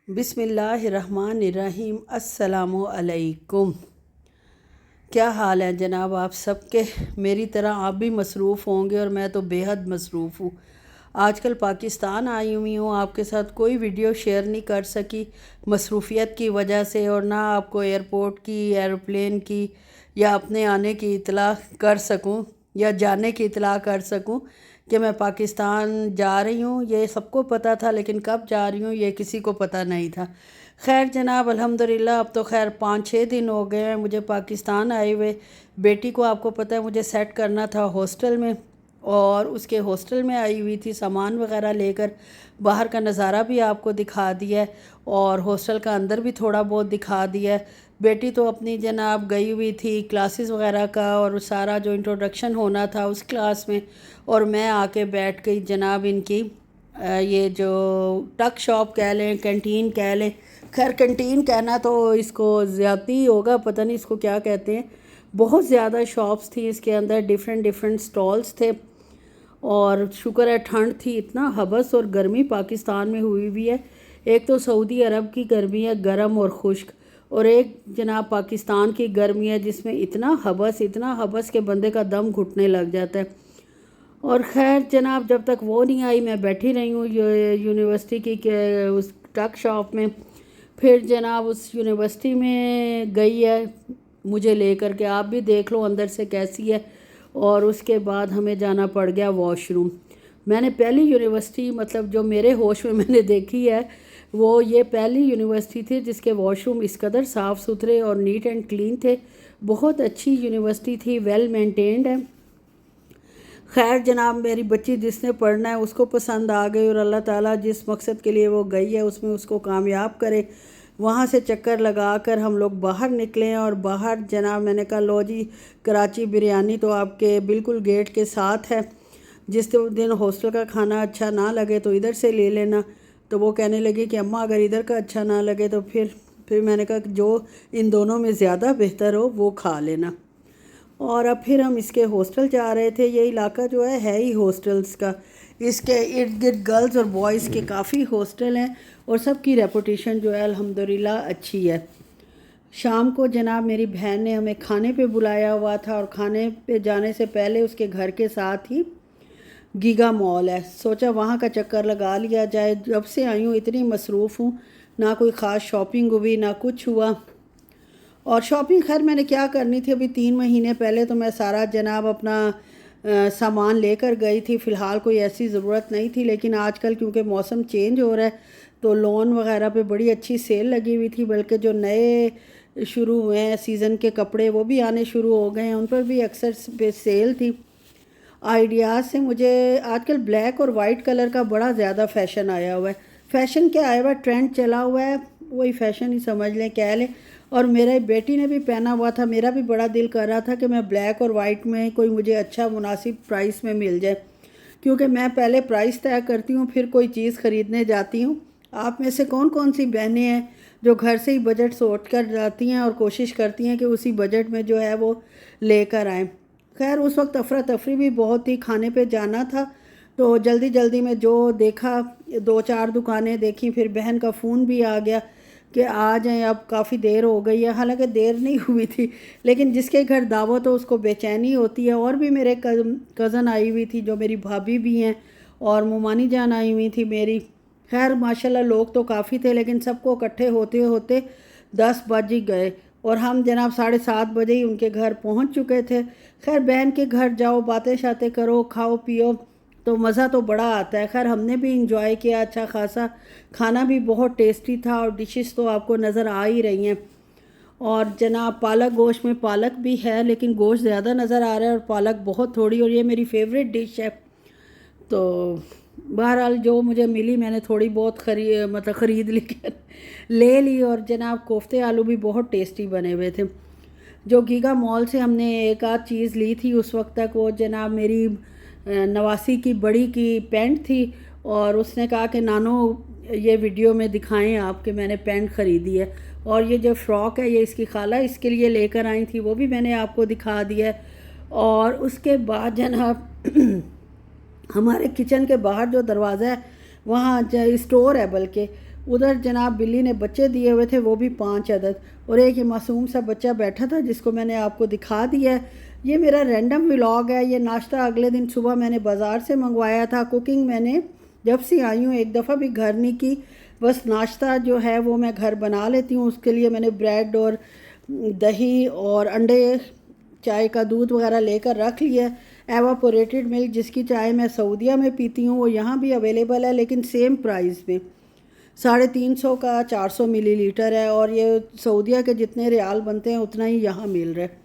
बिस्मिल्लाहिर्रहमानिर्रहीम। अस्सलामु अलैकुम। क्या हाल है जनाब आप सबके। मेरी तरह आप भी मसरूफ़ होंगे और मैं तो बेहद मसरूफ़ हूँ। आजकल पाकिस्तान आई हुई हूँ, आपके साथ कोई वीडियो शेयर नहीं कर सकी मसरूफ़ियत की वजह से, और ना आपको एयरपोर्ट की, एरोप्लेन की या अपने आने की इतला कर सकूँ या जाने की इतला कर सकूँ कि मैं पाकिस्तान जा रही हूँ। ये सबको पता था, लेकिन कब जा रही हूँ ये किसी को पता नहीं था। खैर जनाब, अल्हम्दुलिल्लाह अब तो खैर 5-6 दिन हो गए हैं मुझे पाकिस्तान आए हुए। बेटी को आपको पता है मुझे सेट करना था हॉस्टल में, और उसके हॉस्टल में आई हुई थी सामान वगैरह लेकर। बाहर का नज़ारा भी आपको दिखा दिया है और हॉस्टल का अंदर भी थोड़ा बहुत दिखा दिया है। बेटी तो अपनी जनाब गई हुई थी क्लासेस वगैरह का, और सारा जो इंट्रोडक्शन होना था उस क्लास में, और मैं आके बैठ गई जनाब इनकी ये जो टक शॉप कह लें, कैंटीन कह लें। खैर कैंटीन कहना तो इसको ज़्यादती होगा, पता नहीं इसको क्या कहते हैं। बहुत ज़्यादा शॉप्स थी इसके अंदर, डिफरेंट डिफरेंट स्टॉल्स थे, और शुक्र है ठंड थी। इतना हबस और गर्मी पाकिस्तान में हुई हुई है। एक तो सऊदी अरब की गर्मी है गर्म और खुश्क, और एक जनाब पाकिस्तान की गर्मी है जिसमें इतना हबस के बंदे का दम घुटने लग जाता है। और ख़ैर जनाब, जब तक वो नहीं आई मैं बैठी रही हूँ यूनिवर्सिटी की के उस टक शॉप में। फिर जनाब उस यूनिवर्सिटी में गई है मुझे लेकर के, आप भी देख लो अंदर से कैसी है। और उसके बाद हमें जाना पड़ गया वॉशरूम। मैंने पहली यूनिवर्सिटी, मतलब जो मेरे होश में मैंने देखी है, वो ये पहली यूनिवर्सिटी थी जिसके वॉशरूम इस कदर साफ़ सुथरे और नीट एंड क्लीन थे। बहुत अच्छी यूनिवर्सिटी थी, वेल मेंटेन्ड है। खैर जनाब, मेरी बच्ची जिसने पढ़ना है उसको पसंद आ गई, और अल्लाह ताला जिस मकसद के लिए वो गई है उसमें उसको कामयाब करे। वहाँ से चक्कर लगा कर हम लोग बाहर निकले, और बाहर जनाब मैंने कहा लो जी, कराची बिरयानी तो आपके बिल्कुल गेट के साथ है। जिस दिन हॉस्टल का खाना अच्छा ना लगे तो इधर से ले लेना। तो वो कहने लगी कि अम्मा अगर इधर का अच्छा ना लगे तो फिर मैंने कहा कि जो इन दोनों में ज़्यादा बेहतर हो वो खा लेना। और अब फिर हम इसके हॉस्टल जा रहे थे। ये इलाका जो है ही हॉस्टल्स का। इसके इर्द गिर्द गर्ल्स और बॉयज़ के काफ़ी हॉस्टल हैं, और सबकी रेपुटेशन जो है अल्हम्दुलिल्लाह अच्छी है। शाम को जनाब मेरी बहन ने हमें खाने पे बुलाया हुआ था, और खाने पे जाने से पहले उसके घर के साथ ही गीगा मॉल है, सोचा वहाँ का चक्कर लगा लिया जाए। जब से आई हूँ इतनी मसरूफ़ हूँ, ना कोई ख़ास शॉपिंग हुई ना कुछ हुआ। और शॉपिंग खैर मैंने क्या करनी थी, अभी 3 महीने पहले तो मैं सारा जनाब अपना सामान लेकर गई थी। फ़िलहाल कोई ऐसी ज़रूरत नहीं थी, लेकिन आजकल क्योंकि मौसम चेंज हो रहा है तो लोन वगैरह पे बड़ी अच्छी सेल लगी हुई थी। बल्कि जो नए शुरू हुए हैं सीज़न के कपड़े वो भी आने शुरू हो गए हैं, उन पर भी अक्सर पे सेल थी। आइडियाज़ से मुझे आजकल ब्लैक और वाइट कलर का बड़ा ज़्यादा फ़ैशन आया हुआ है। फ़ैशन क्या आया हुआ है, ट्रेंड चला हुआ है, वही फ़ैशन ही समझ लें, कह लें। और मेरे बेटी ने भी पहना हुआ था, मेरा भी बड़ा दिल कर रहा था कि मैं ब्लैक और वाइट में कोई मुझे अच्छा मुनासिब प्राइस में मिल जाए, क्योंकि मैं पहले प्राइस तय करती हूँ फिर कोई चीज़ ख़रीदने जाती हूँ। आप में से कौन कौन सी बहनें हैं जो घर से ही बजट सोच कर जाती हैं और कोशिश करती हैं कि उसी बजट में जो है वो लेकर आएँ। खैर उस वक्त अफरा तफरी भी बहुत थी, खाने पे जाना था, तो जल्दी जल्दी में जो देखा 2-4 दुकानें देखी। फिर बहन का फ़ोन भी आ गया कि आ जाएं, अब काफ़ी देर हो गई है। हालांकि देर नहीं हुई थी, लेकिन जिसके घर दावत हो उसको बेचैनी होती है। और भी मेरे कज़न आई हुई थी जो मेरी भाभी भी हैं, और मुमानी जान आई हुई थी मेरी। खैर माशाल्लाह लोग तो काफ़ी थे, लेकिन सबको इकट्ठे होते होते 10 बज ही गए, और हम जनाब 7:30 बजे ही उनके घर पहुंच चुके थे। खैर बहन के घर जाओ, बातें शातें करो, खाओ पियो, तो मज़ा तो बड़ा आता है। खैर हमने भी इंजॉय किया अच्छा खासा, खाना भी बहुत टेस्टी था, और डिशेस तो आपको नज़र आ ही रही हैं। और जनाब पालक गोश्त में पालक भी है, लेकिन गोश्त ज़्यादा नज़र आ रहा है और पालक बहुत थोड़ी, और ये मेरी फेवरेट डिश है। तो बहरहाल जो मुझे मिली मैंने थोड़ी बहुत ख़रीद ली, ले ली। और जनाब कोफ्ते आलू भी बहुत टेस्टी बने हुए थे। जो गीगा मॉल से हमने एक आध चीज़ ली थी उस वक्त तक, वो जनाब मेरी नवासी की बड़ी की पैंट थी, और उसने कहा कि नानो ये वीडियो में दिखाएं आप कि मैंने पैंट ख़रीदी है। और ये जो फ़्रॉक है ये इसकी खाला इसके लिए लेकर आई थी, वो भी मैंने आपको दिखा दिया है। और उसके बाद जनाब हमारे किचन के बाहर जो दरवाज़ा है वहाँ स्टोर है, बल्कि उधर जनाब बिल्ली ने बच्चे दिए हुए थे, वो भी 5 अदद, और एक ये मासूम सा बच्चा बैठा था जिसको मैंने आपको दिखा दिया है। ये मेरा रैंडम व्लॉग है। ये नाश्ता अगले दिन सुबह मैंने बाज़ार से मंगवाया था। कुकिंग मैंने जब से आई हूँ एक दफ़ा भी घर नहीं की, बस नाश्ता जो है वो मैं घर बना लेती हूँ। उसके लिए मैंने ब्रेड और दही और अंडे, चाय का दूध वगैरह लेकर रख लिया। एवापोरेटेड मिल्क जिसकी चाय मैं सऊदीया में पीती हूँ वो यहाँ भी अवेलेबल है, लेकिन सेम प्राइस में 350 का 400 मिलीलीटर है, और ये सऊदीया के जितने रियाल बनते हैं उतना ही यहाँ मिल रहा है।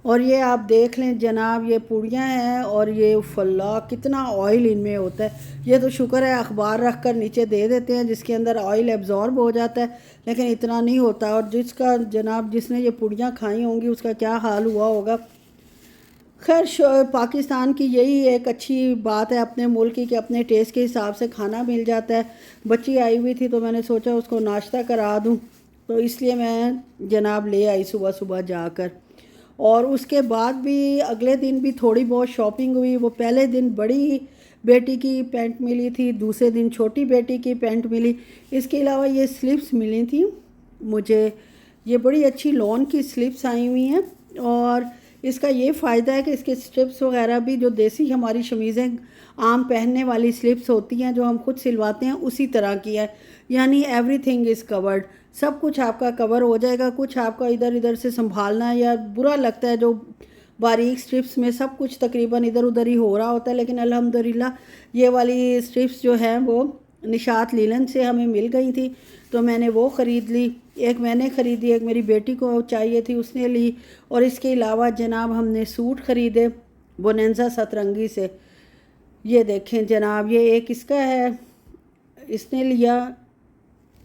और ये आप देख लें जनाब, ये पूड़ियाँ हैं और ये फल्ला कितना ऑयल इनमें होता है। ये तो शुक्र है अखबार रख कर नीचे दे देते हैं जिसके अंदर ऑयल एब्जॉर्ब हो जाता है, लेकिन इतना नहीं होता। और जिसका जनाब जिसने ये पूड़ियाँ खाई होंगी उसका क्या हाल हुआ होगा। खैर पाकिस्तान की यही एक अच्छी बात है अपने मुल्क की कि अपने टेस्ट के हिसाब से खाना मिल जाता है। बच्ची आई हुई थी तो मैंने सोचा उसको नाश्ता करा दूँ, तो इसलिए मैं जनाब ले आई सुबह सुबह जाकर। और उसके बाद भी अगले दिन भी थोड़ी बहुत शॉपिंग हुई। वो पहले दिन बड़ी बेटी की पैंट मिली थी, दूसरे दिन छोटी बेटी की पैंट मिली। इसके अलावा ये स्लिप्स मिली थी मुझे, ये बड़ी अच्छी लॉन की स्लिप्स आई हुई हैं। और इसका ये फ़ायदा है कि इसके स्ट्रिप्स वगैरह भी जो देसी हमारी शमीज़ें आम पहनने वाली स्लिप्स होती हैं जो हम खुद सिलवाते हैं उसी तरह की है, यानी एवरीथिंग इज़ कवर्ड। सब कुछ आपका कवर हो जाएगा। कुछ आपका इधर इधर से संभालना या बुरा लगता है जो बारीक स्ट्रिप्स में सब कुछ तकरीबन इधर उधर ही हो रहा होता है, लेकिन अल्हम्दुलिल्लाह ये वाली स्ट्रिप्स जो हैं वो निशात लीलन से हमें मिल गई थी, तो मैंने वो ख़रीद ली। एक मैंने ख़रीदी, एक मेरी बेटी को चाहिए थी उसने ली। और इसके अलावा जनाब हमने सूट ख़रीदे बोनेंजा सतरंगी से। ये देखें जनाब, ये एक इसका है, इसने लिया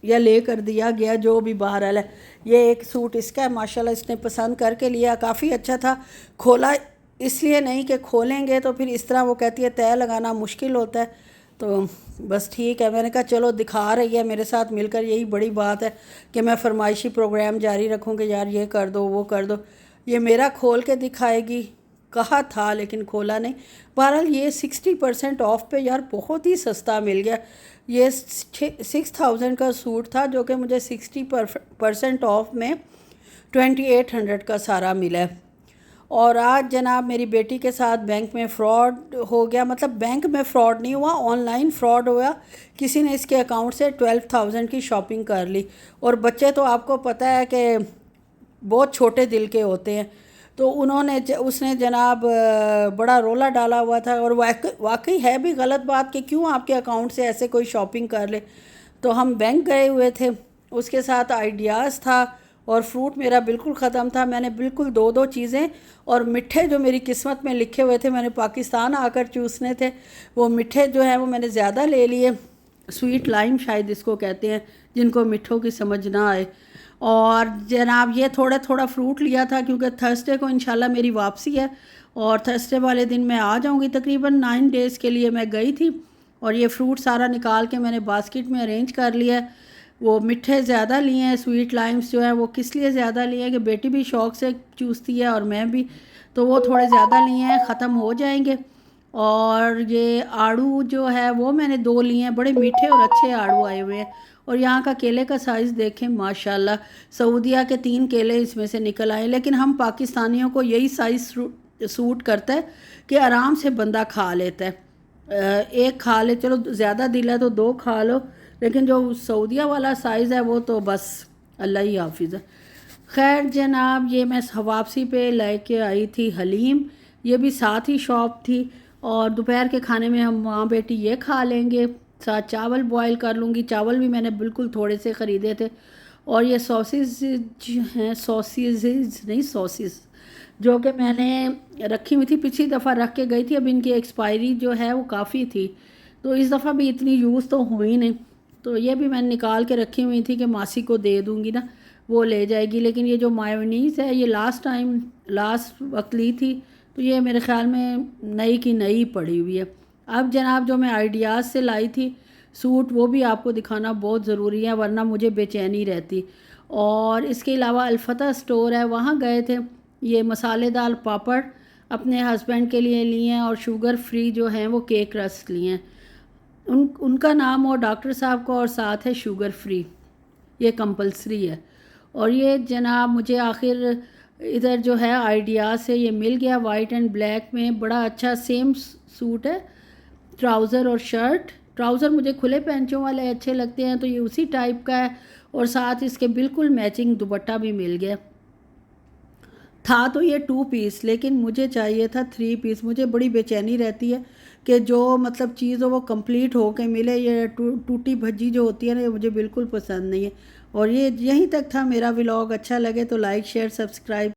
या ले कर दिया गया जो भी बहरहाल है। ये एक सूट इसका है, माशाल्लाह इसने पसंद करके लिया, काफ़ी अच्छा था। खोला इसलिए नहीं कि खोलेंगे तो फिर इस तरह वो कहती है तय लगाना मुश्किल होता है, तो बस ठीक है। मैंने कहा चलो दिखा रही है मेरे साथ मिलकर, यही बड़ी बात है कि मैं फरमाइशी प्रोग्राम जारी रखूँ कि यार ये कर दो वो कर दो। ये मेरा खोल के दिखाएगी कहा था लेकिन खोला नहीं। बहरहाल ये 60% ऑफ पे यार बहुत ही सस्ता मिल गया। ये 6000 का सूट था जो कि मुझे 60% ऑफ में 2800 का सारा मिला है। और आज जनाब मेरी बेटी के साथ बैंक में फ़्रॉड हो गया। मतलब बैंक में फ़्रॉड नहीं हुआ, ऑनलाइन फ़्रॉड हुआ। किसी ने इसके अकाउंट से 12,000 की शॉपिंग कर ली। और बच्चे तो आपको पता है कि बहुत छोटे दिल के होते हैं, तो उसने जनाब बड़ा रोला डाला हुआ था। और वाकई है भी गलत बात कि क्यों आपके अकाउंट से ऐसे कोई शॉपिंग कर ले। तो हम बैंक गए हुए थे, उसके साथ आइडियाज़ था और फ्रूट मेरा बिल्कुल ख़त्म था। मैंने बिल्कुल दो दो चीज़ें और मिठे जो मेरी किस्मत में लिखे हुए थे, मैंने पाकिस्तान आकर चूसने थे, वो मिठे जो हैं वो मैंने ज़्यादा ले लिए। स्वीट लाइम शायद इसको कहते हैं, जिनको मिठों की समझ ना आए। और जनाब ये थोड़ा थोड़ा फ्रूट लिया था क्योंकि थर्सडे को इंशाल्लाह मेरी वापसी है, और थर्सडे वाले दिन मैं आ जाऊंगी। तकरीबन 9 डेज़ के लिए मैं गई थी। और ये फ्रूट सारा निकाल के मैंने बास्केट में अरेंज कर लिया है। वो मिठे ज़्यादा लिए हैं, स्वीट लाइम्स जो है वो किस लिए ज़्यादा लिए हैं कि बेटी भी शौक़ से चूसती है और मैं भी, तो वो थोड़े ज़्यादा लिए हैं, ख़त्म हो जाएंगे। और ये आड़ू जो है वो मैंने 2 लिए हैं, बड़े मीठे और अच्छे आड़ू आए हुए हैं। और यहाँ का केले का साइज़ देखें माशाल्लाह, सऊदीया के 3 केले इसमें से निकल आए। लेकिन हम पाकिस्तानियों को यही साइज़ सूट करता है कि आराम से बंदा खा लेता है। एक खा ले, चलो ज़्यादा दिल है तो 2 खा लो, लेकिन जो सऊदीया वाला साइज़ है वो तो बस अल्लाह ही हाफिज़ है। खैर जनाब ये मैं वापसी पे लेके आई थी हलीम, ये भी साथ ही शॉप थी। और दोपहर के खाने में हम माँ बेटी ये खा लेंगे, साथ चावल बॉयल कर लूँगी। चावल भी मैंने बिल्कुल थोड़े से ख़रीदे थे। और ये सॉसेज हैं, सॉसेज जो कि मैंने रखी हुई थी, पिछली दफ़ा रख के गई थी, अब इनकी एक्सपायरी जो है वो काफ़ी थी, तो इस दफ़ा भी इतनी यूज़ तो हुई नहीं। तो ये भी मैंने निकाल के रखी हुई थी कि मासी को दे दूँगी ना, वो ले जाएगी। लेकिन ये जो मायोनीज़ है ये लास्ट वक्त ली थी, तो ये मेरे ख़्याल में नई की नई पड़ी हुई है। अब जनाब जो मैं आइडियाज़ से लाई थी सूट, वो भी आपको दिखाना बहुत ज़रूरी है वरना मुझे बेचैनी रहती। और इसके अलावा अल्फ़ता स्टोर है, वहाँ गए थे। ये मसालेदार पापड़ अपने हस्बैंड के लिए लिए हैं और शुगर फ्री जो हैं वो केक रस्क लिए हैं। उनका नाम हो डॉक्टर साहब का और साथ है शुगर फ्री, ये कंपलसरी है। और ये जनाब मुझे आखिर इधर जो है आइडिया से ये मिल गया, वाइट एंड ब्लैक में, बड़ा अच्छा सेम सूट है, ट्राउज़र और शर्ट। ट्राउज़र मुझे खुले पैंचों वाले अच्छे लगते हैं तो ये उसी टाइप का है, और साथ इसके बिल्कुल मैचिंग दुपट्टा भी मिल गया। था तो ये 2 पीस, लेकिन मुझे चाहिए था 3 पीस। मुझे बड़ी बेचैनी रहती है कि जो मतलब चीज़ हो वो कंप्लीट हो के मिले। ये टूटी भज्जी जो होती है ना, ये मुझे बिल्कुल पसंद नहीं है। और ये यहीं तक था मेरा व्लॉग। अच्छा लगे तो लाइक शेयर सब्सक्राइब